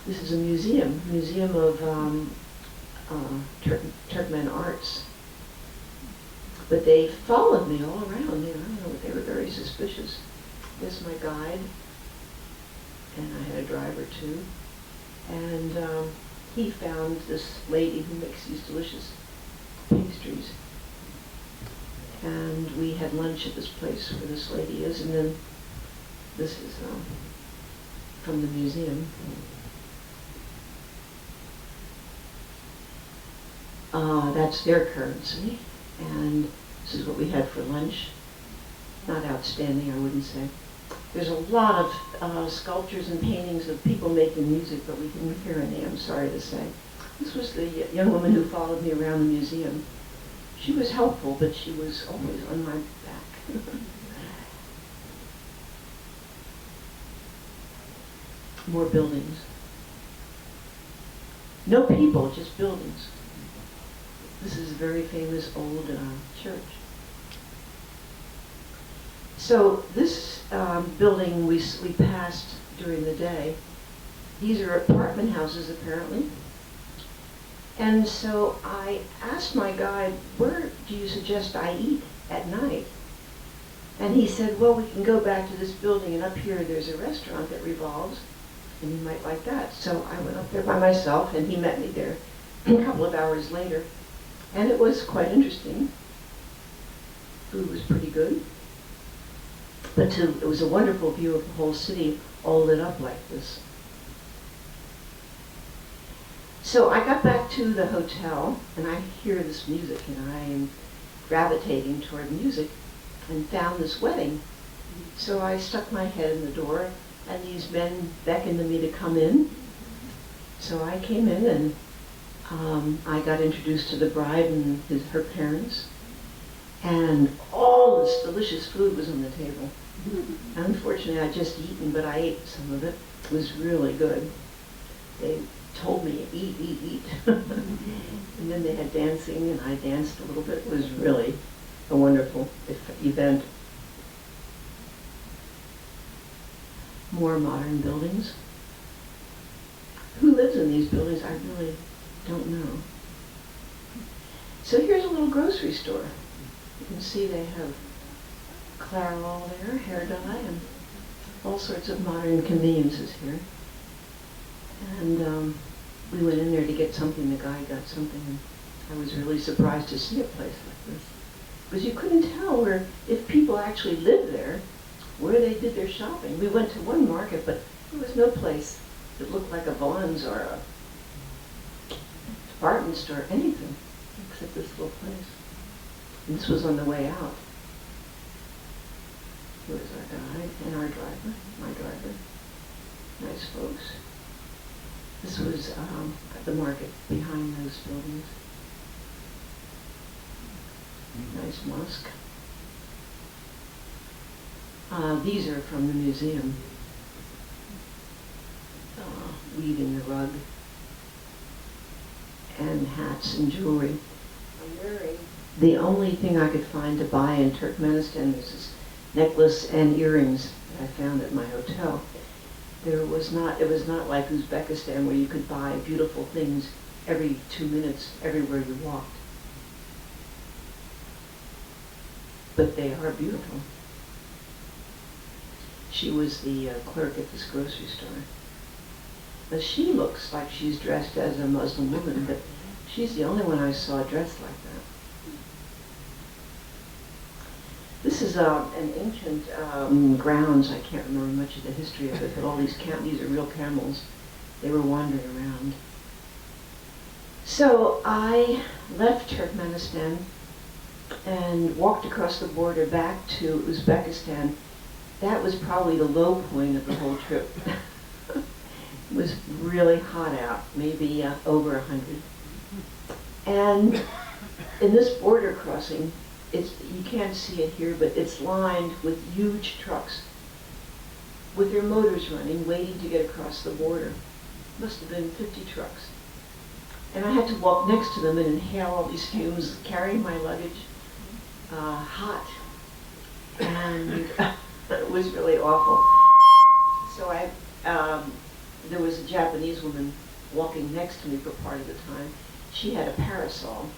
This is a museum of Turkmen arts. But they followed me all around. I don't know, they were very suspicious. This is my guide, and I had a driver too. And he found this lady who makes these delicious pastries. And we had lunch at this place where this lady is, and then This is from the museum. That's their currency, and this is what we had for lunch. Not outstanding, I wouldn't say. There's a lot of sculptures and paintings of people making music, but we didn't hear any, I'm sorry to say. This was the young woman who followed me around the museum. She was helpful, but she was always on my back. More buildings. No people, just buildings. This is a very famous old church. So this building we passed during the day. These are apartment houses apparently. And so I asked my guide, where do you suggest I eat at night? And he said, well, we can go back to this building, and up here there's a restaurant that revolves, and you might like that. So I went up there by myself, and he met me there a couple of hours later. And it was quite interesting. Food was pretty good. But it was a wonderful view of the whole city all lit up like this. So I got back to the hotel, and I hear this music, and I am gravitating toward music, and found this wedding. So I stuck my head in the door, and these men beckoned to me to come in. So I came in, and I got introduced to the bride and her parents, and all this delicious food was on the table. Unfortunately, I'd just eaten, but I ate some of it. It was really good. They told me, eat, eat, eat. And then they had dancing, and I danced a little bit. It was really a wonderful event. More modern buildings. Who lives in these buildings? I really don't know. So here's a little grocery store. You can see they have Clairol there, hair dye, and all sorts of modern conveniences here. And we went in there to get something. The guy got something, and I was really surprised to see a place like this. Because you couldn't tell if people actually lived there, where they did their shopping. We went to one market, but there was no place that looked like a Vaughn's or a department store, anything, except this little place. And this was on the way out. Here was our guide and our driver, my driver. Nice folks. This was the market behind those buildings. Nice mosque. These are from the museum. Weaving the rug. And hats and jewelry. I'm wearing the only thing I could find to buy in Turkmenistan was this necklace and earrings that I found at my hotel. It was not like Uzbekistan where you could buy beautiful things every 2 minutes everywhere you walked. But they are beautiful. She was the clerk at this grocery store. But she looks like she's dressed as a Muslim woman, but she's the only one I saw dressed like that. This is an ancient grounds. I can't remember much of the history of it, but all these are real camels. They were wandering around. So I left Turkmenistan and walked across the border back to Uzbekistan. That was probably the low point of the whole trip. It was really hot out, maybe over 100. And in this border crossing, you can't see it here, but it's lined with huge trucks with their motors running, waiting to get across the border. Must have been 50 trucks. And I had to walk next to them and inhale all these fumes, carrying my luggage, hot. And it was really awful. So there was a Japanese woman walking next to me for part of the time. She had a parasol,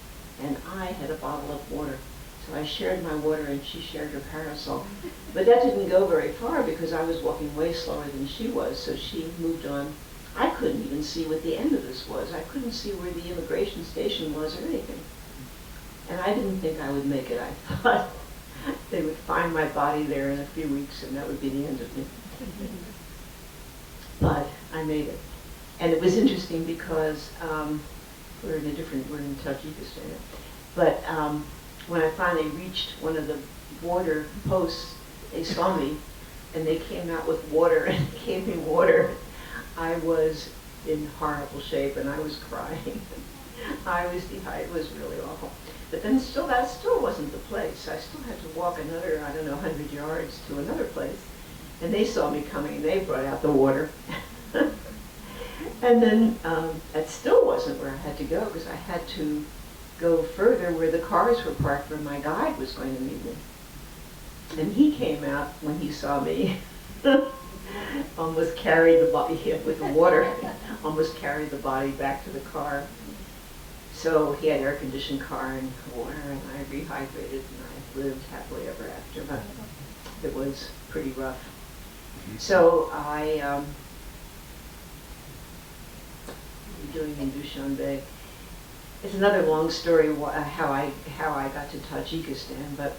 and I had a bottle of water. So I shared my water, and she shared her parasol. But that didn't go very far because I was walking way slower than she was, so she moved on. I couldn't even see what the end of this was. I couldn't see where the immigration station was or anything. And I didn't think I would make it. I thought they would find my body there in a few weeks, and that would be the end of me. But I made it. And it was interesting because we're in Tajikistan. But when I finally reached one of the border posts, they saw me and they came out with water and gave me water. I was in horrible shape and I was crying. I was dehydrated. It was really awful. But then that still wasn't the place. I still had to walk another, 100 yards to another place. And they saw me coming and they brought out the water. And then that still wasn't where I had to go because I had to go further where the cars were parked where my guide was going to meet me. And he came out when he saw me, almost carried the body with the water, almost carried the body back to the car. So he had an air-conditioned car and water, and I rehydrated, and I lived happily ever after, but it was pretty rough. So I doing in Dushanbe. It's another long story how I got to Tajikistan, but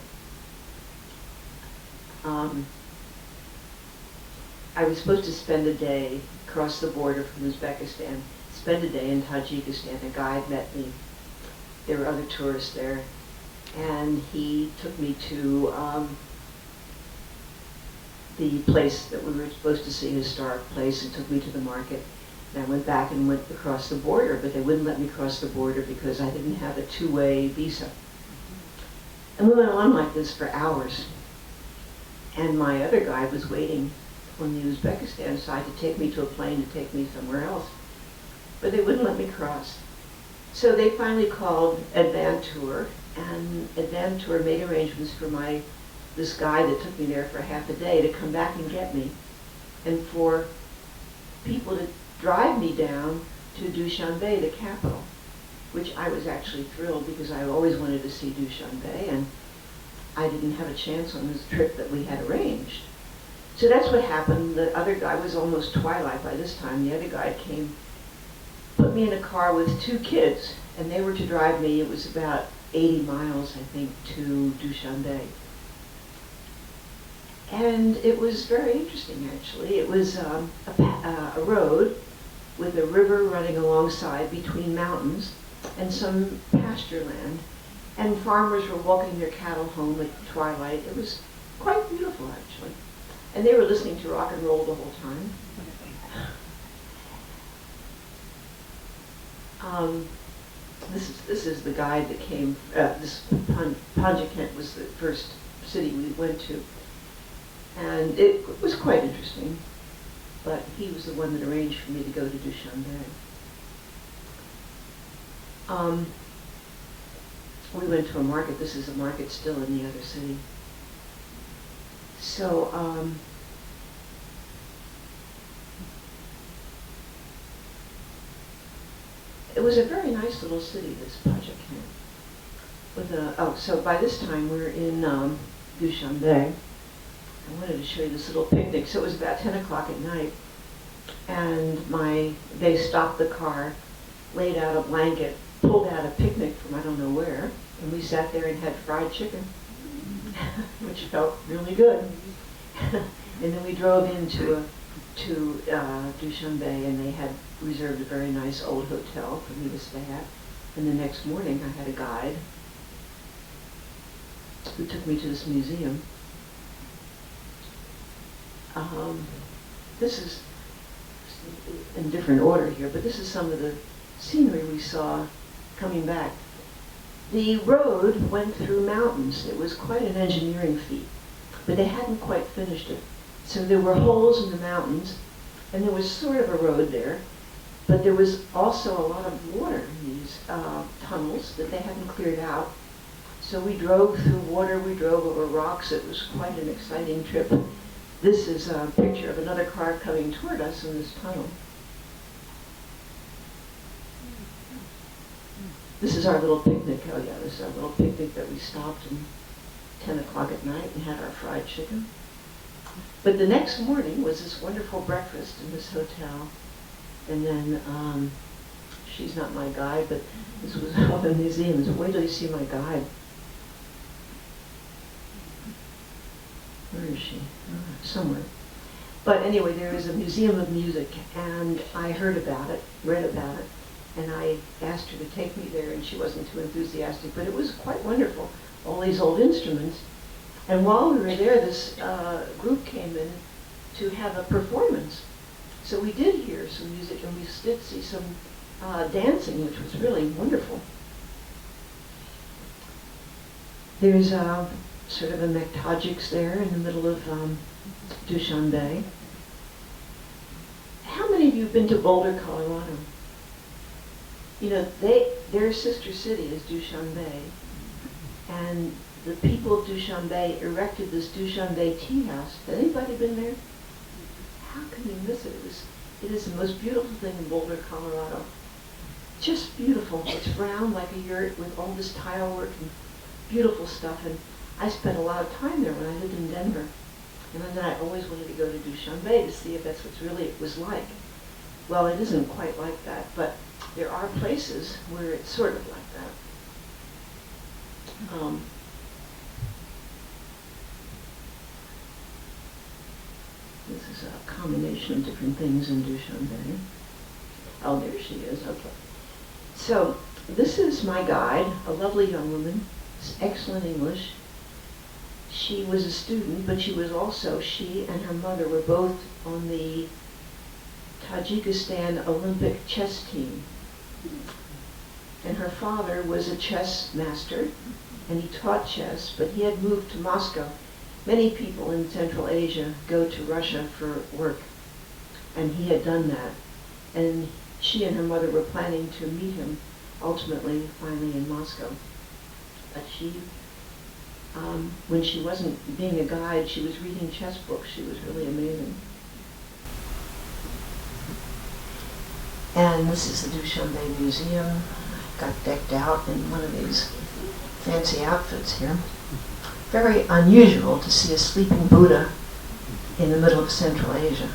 I was supposed to spend a day across the border from Uzbekistan, spend a day in Tajikistan. A guide met me. There were other tourists there, and he took me to the place that we were supposed to see, a historic place, and took me to the market. And I went back and went across the border, but they wouldn't let me cross the border because I didn't have a two-way visa. And we went on like this for hours. And my other guide was waiting on the Uzbekistan side to take me to a plane to take me somewhere else. But they wouldn't let me cross. So they finally called Advantour, and Advantour made arrangements for this guy that took me there for half a day to come back and get me, and for people to drive me down to Dushanbe, the capital, which I was actually thrilled because I always wanted to see Dushanbe, and I didn't have a chance on this trip that we had arranged. So that's what happened. The other guy was almost twilight by this time. The other guy came, put me in a car with two kids, and they were to drive me. It was about 80 miles, I think, to Dushanbe. And it was very interesting, actually. It was a road with a river running alongside between mountains and some pasture land. And farmers were walking their cattle home at twilight. It was quite beautiful, actually. And they were listening to rock and roll the whole time. This is the guide that came. Panjakent was the first city we went to, and it was quite interesting. But he was the one that arranged for me to go to Dushanbe. We went to a market. This is a market still in the other city. So it was a very nice little city, this project camp. So by this time we're in Dushanbe. I wanted to show you this little picnic. So it was about 10 o'clock at night, and they stopped the car, laid out a blanket, pulled out a picnic from I don't know where, and we sat there and had fried chicken, which felt really good. And then we drove into to Dushanbe, and they had reserved a very nice old hotel for me to stay at. And the next morning I had a guide who took me to this museum. This is in different order here, but this is some of the scenery we saw coming back. The road went through mountains. It was quite an engineering feat, but they hadn't quite finished it. So there were holes in the mountains, and there was sort of a road there, but there was also a lot of water in these tunnels that they hadn't cleared out. So we drove through water, we drove over rocks. It was quite an exciting trip. This is a picture of another car coming toward us in this tunnel. This is our little picnic. Oh yeah, this is our little picnic that we stopped at 10 o'clock at night and had our fried chicken. But the next morning was this wonderful breakfast in this hotel. And then, she's not my guide, but this was one of the museums. Wait till you see my guide. Where is she? Somewhere. But anyway, there is a museum of music, and I heard about it, read about it, and I asked her to take me there, and she wasn't too enthusiastic, but it was quite wonderful, all these old instruments. And while we were there, this group came in to have a performance. So we did hear some music, and we did see some dancing, which was really wonderful. There's sort of a McTajiks there in the middle of Dushanbe. How many of you have been to Boulder, Colorado? You know, their sister city is Dushanbe, and the people of Dushanbe erected this Dushanbe tea house. Has anybody been there? How can you miss it? It is the most beautiful thing in Boulder, Colorado. Just beautiful. It's round like a yurt with all this tile work and beautiful stuff. And I spent a lot of time there when I lived in Denver. And then I always wanted to go to Dushanbe to see if that's what really it was like. Well, it isn't quite like that, but there are places where it's sort of like that. This is a combination of different things in Dushanbe. Oh, there she is. Okay. So this is my guide, a lovely young woman, excellent English. She was a student, but she and her mother were both on the Tajikistan Olympic chess team. And her father was a chess master, and he taught chess, but he had moved to Moscow. Many people in Central Asia go to Russia for work, and he had done that. And she and her mother were planning to meet him finally in Moscow. But she, when she wasn't being a guide, she was reading chess books. She was really amazing. And this is the Dushanbe Museum. Got decked out in one of these fancy outfits here. Very unusual to see a sleeping Buddha in the middle of Central Asia.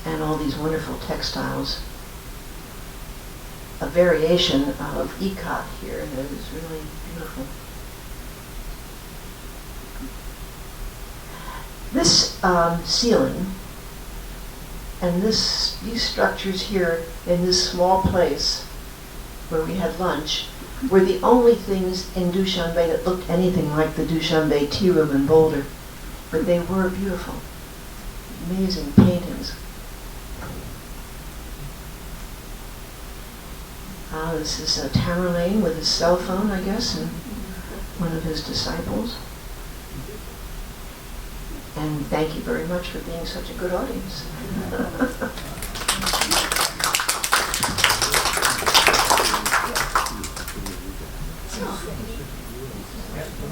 And all these wonderful textiles. A variation of ikat here that is really beautiful. This ceiling and these structures here in this small place where we had lunch were the only things in Dushanbe that looked anything like the Dushanbe tea room in Boulder. But they were beautiful. Amazing paintings. This is Tamerlane with his cell phone, I guess, and one of his disciples. And thank you very much for being such a good audience.